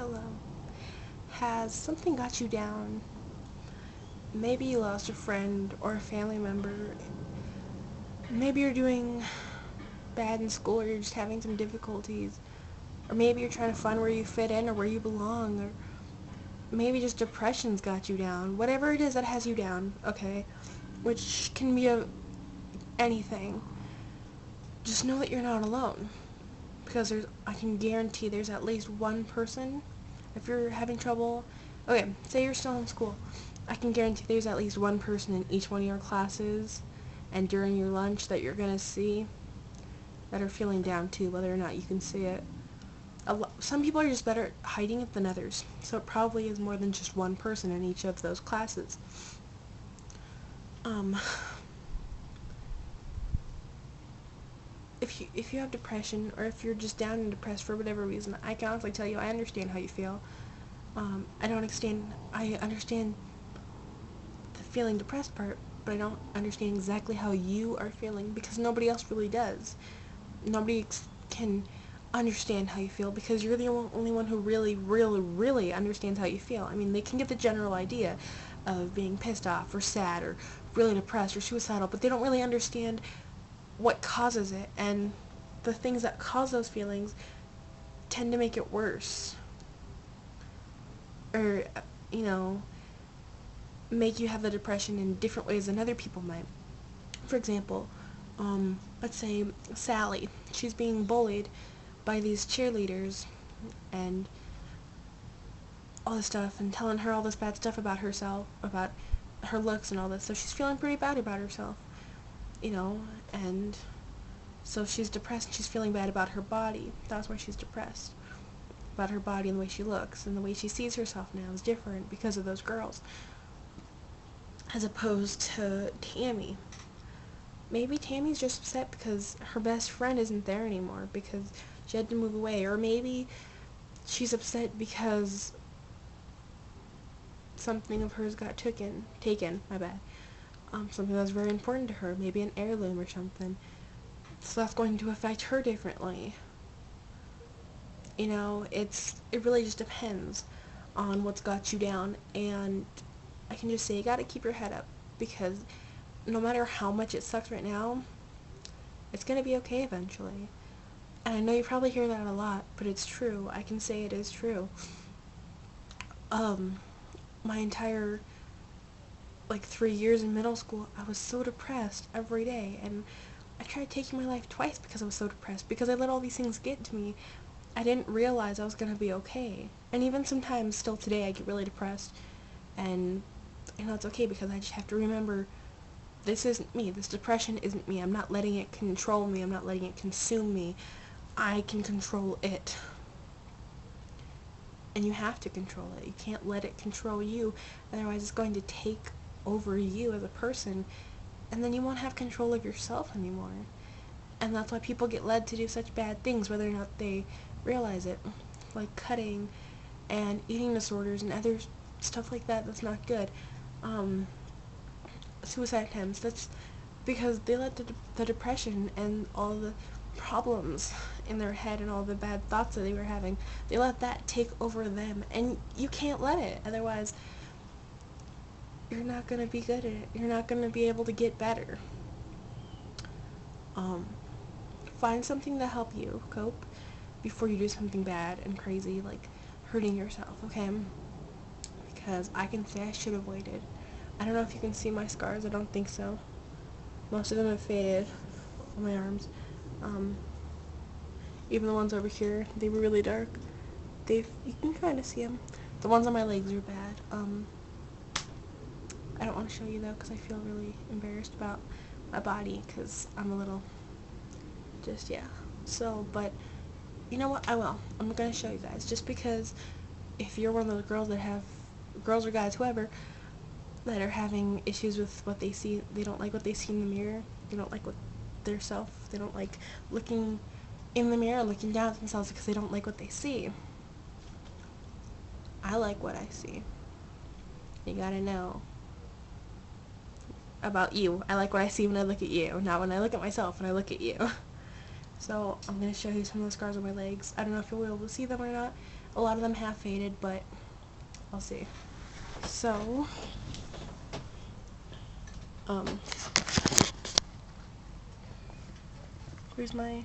Hello. Has something got you down? Maybe you lost a friend or a family member. Maybe you're doing bad in school or you're just having some difficulties. Or maybe you're trying to find where you fit in or where you belong. Or maybe just depression's got you down. Whatever it is that has you down, okay? Which can be anything. Just know that you're not alone. Because I can guarantee there's at least one person, if you're having trouble. Okay, say you're still in school. I can guarantee there's at least one person in each one of your classes and during your lunch that you're going to see that are feeling down too, whether or not you can see it. Some people are just better at hiding it than others, so it probably is more than just one person in each of those classes. If you have depression, or if you're just down and depressed for whatever reason, I can honestly tell you I understand how you feel. I understand the feeling depressed part, but I don't understand exactly how you are feeling, because nobody else really does. Nobody can understand how you feel, because you're the only one who really, really, really understands how you feel. I mean, they can get the general idea of being pissed off, or sad, or really depressed, or suicidal, but they don't really understand what causes it, and the things that cause those feelings tend to make it worse. Or, you know, make you have the depression in different ways than other people might. For example, let's say Sally, she's being bullied by these cheerleaders and all this stuff, and telling her all this bad stuff about herself, about her looks and all this, so she's feeling pretty bad about herself, and so she's depressed and she's feeling bad about her body. That's why she's depressed. About her body and the way she looks, and the way she sees herself now is different because of those girls. As opposed to Tammy. Maybe Tammy's just upset because her best friend isn't there anymore, because she had to move away. Or maybe she's upset because something of hers got taken, my bad. Something that was very important to her, maybe an heirloom or something. So that's going to affect her differently. It really just depends on what's got you down, and I can just say you gotta keep your head up, because no matter how much it sucks right now, it's gonna be okay eventually. And I know you probably hear that a lot, but it's true. I can say it is true. My entire 3 years in middle school, I was so depressed every day, and I tried taking my life twice because I was so depressed, because I let all these things get to me. I didn't realize I was gonna be okay. And even sometimes, still today, I get really depressed, and it's okay, because I just have to remember, this isn't me. This depression isn't me. I'm not letting it control me. I'm not letting it consume me. I can control it. And you have to control it. You can't let it control you, otherwise it's going to take over you as a person, and then you won't have control of yourself anymore. And that's why people get led to do such bad things, whether or not they realize it, like cutting and eating disorders and other stuff like that. That's not good. Suicide attempts. That's because they let the depression and all the problems in their head and all the bad thoughts that they were having, they let that take over them, and you can't let it. Otherwise, you're not going to be good at it. You're not going to be able to get better. Find something to help you cope before you do something bad and crazy, like hurting yourself, okay? Because I can say I should have waited. I don't know if you can see my scars. I don't think so. Most of them have faded on my arms. Even the ones over here, they were really dark. You can kind of see them. The ones on my legs are bad. I don't want to show you though, because I feel really embarrassed about my body, because I'm a little, yeah. So, but you know what? I will. I'm going to show you guys, just because if you're one of those girls or guys, whoever, that are having issues with what they see, they don't like what they see in the mirror, they don't like their self, they don't like looking in the mirror, looking down at themselves, because they don't like what they see. I like what I see. You gotta know about you. I like what I see when I look at you, not when I look at myself when I look at you. So I'm going to show you some of the scars on my legs. I don't know if you'll be able to see them or not. A lot of them have faded, but I'll see. So, here's my,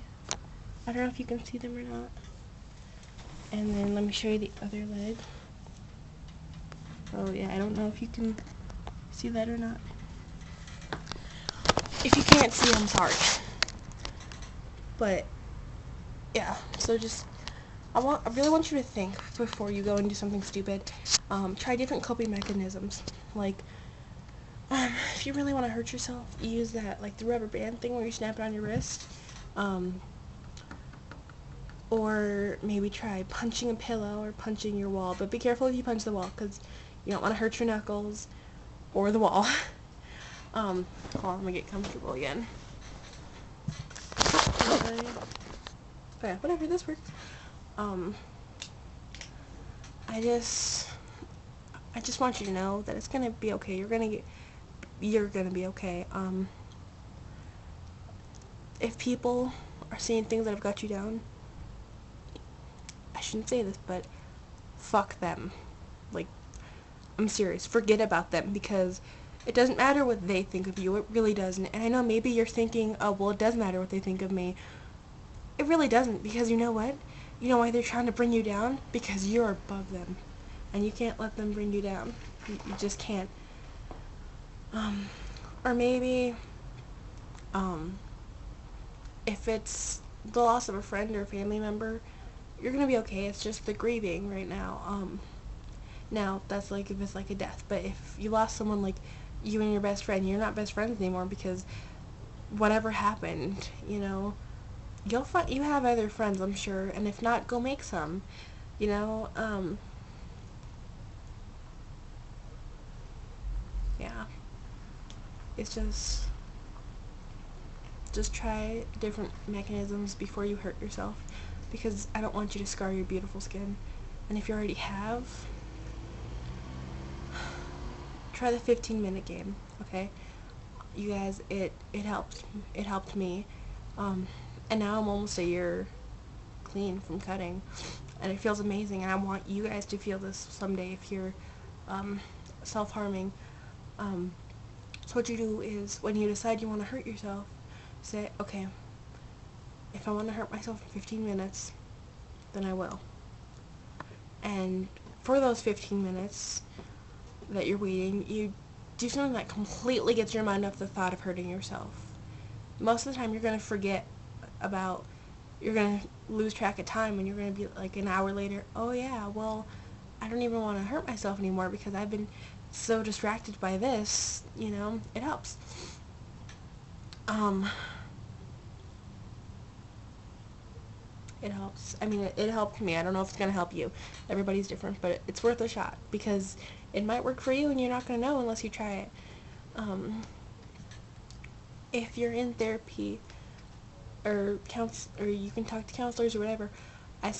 I don't know if you can see them or not. And then let me show you the other leg. Oh yeah, I don't know if you can see that or not. If you can't see, I'm sorry. But yeah, so just I really want you to think before you go and do something stupid. Try different coping mechanisms. Like, if you really want to hurt yourself, you use that, like the rubber band thing where you snap it on your wrist. Or maybe try punching a pillow or punching your wall. But be careful if you punch the wall, because you don't want to hurt your knuckles or the wall. Hold on, let me get comfortable again. Okay, whatever, this works. I just want you to know that it's gonna be okay. You're gonna be okay. If people are seeing things that have got you down, I shouldn't say this, but fuck them. Like, I'm serious. Forget about them, because it doesn't matter what they think of you. It really doesn't. And I know maybe you're thinking, oh, well, it does matter what they think of me. It really doesn't, because you know what? You know why they're trying to bring you down? Because you're above them. And you can't let them bring you down. You just can't. Or maybe, if it's the loss of a friend or a family member, you're gonna be okay. It's just the grieving right now. Now, that's like if it's like a death. But if you lost someone like you and your best friend, you're not best friends anymore because whatever happened, you know, you have other friends, I'm sure. And if not, go make some, you know. Yeah. It's just try different mechanisms before you hurt yourself, because I don't want you to scar your beautiful skin. And if you already have, try the 15-minute game, okay? You guys, it helped me. And now I'm almost a year clean from cutting, and it feels amazing, and I want you guys to feel this someday if you're self-harming. So what you do is, when you decide you want to hurt yourself, say, okay, if I want to hurt myself in 15 minutes, then I will. And for those 15 minutes that you're waiting, you do something that completely gets your mind off the thought of hurting yourself. Most of the time you're going to forget about, you're going to lose track of time, and you're going to be like an hour later, oh yeah, well, I don't even want to hurt myself anymore because I've been so distracted by this, you know. It helps. It helps. I mean, it helped me. I don't know if it's going to help you. Everybody's different, but it's worth a shot, because it might work for you and you're not going to know unless you try it. If you're in therapy or you can talk to counselors or whatever, I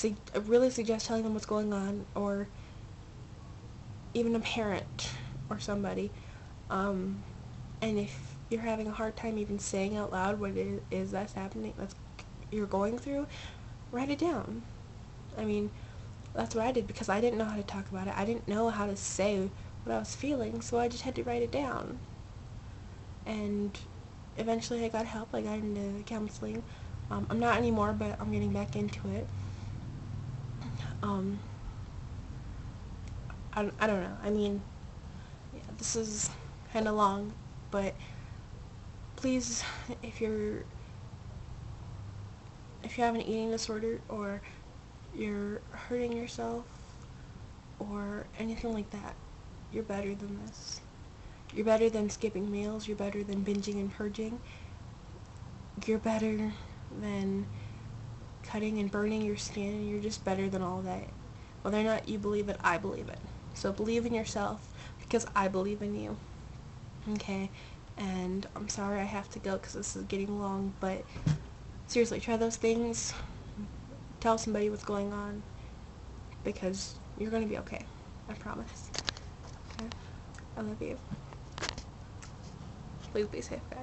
really suggest telling them what's going on, or even a parent or somebody. And if you're having a hard time even saying out loud what it is that's happening, that's you're going through, write it down. I mean, that's what I did, because I didn't know how to talk about it. I didn't know how to say what I was feeling, so I just had to write it down. And eventually I got help. I got into counseling. I'm not anymore, but I'm getting back into it. I don't know. I mean, yeah, this is kind of long, but please, if you have an eating disorder, or you're hurting yourself, or anything like that, you're better than this. You're better than skipping meals. You're better than binging and purging. You're better than cutting and burning your skin. You're just better than all that. Whether or not you believe it, I believe it. So believe in yourself, because I believe in you. Okay? And I'm sorry I have to go because this is getting long, but seriously, try those things. Tell somebody what's going on, because you're going to be okay. I promise. Okay? I love you. Please be safe, guys.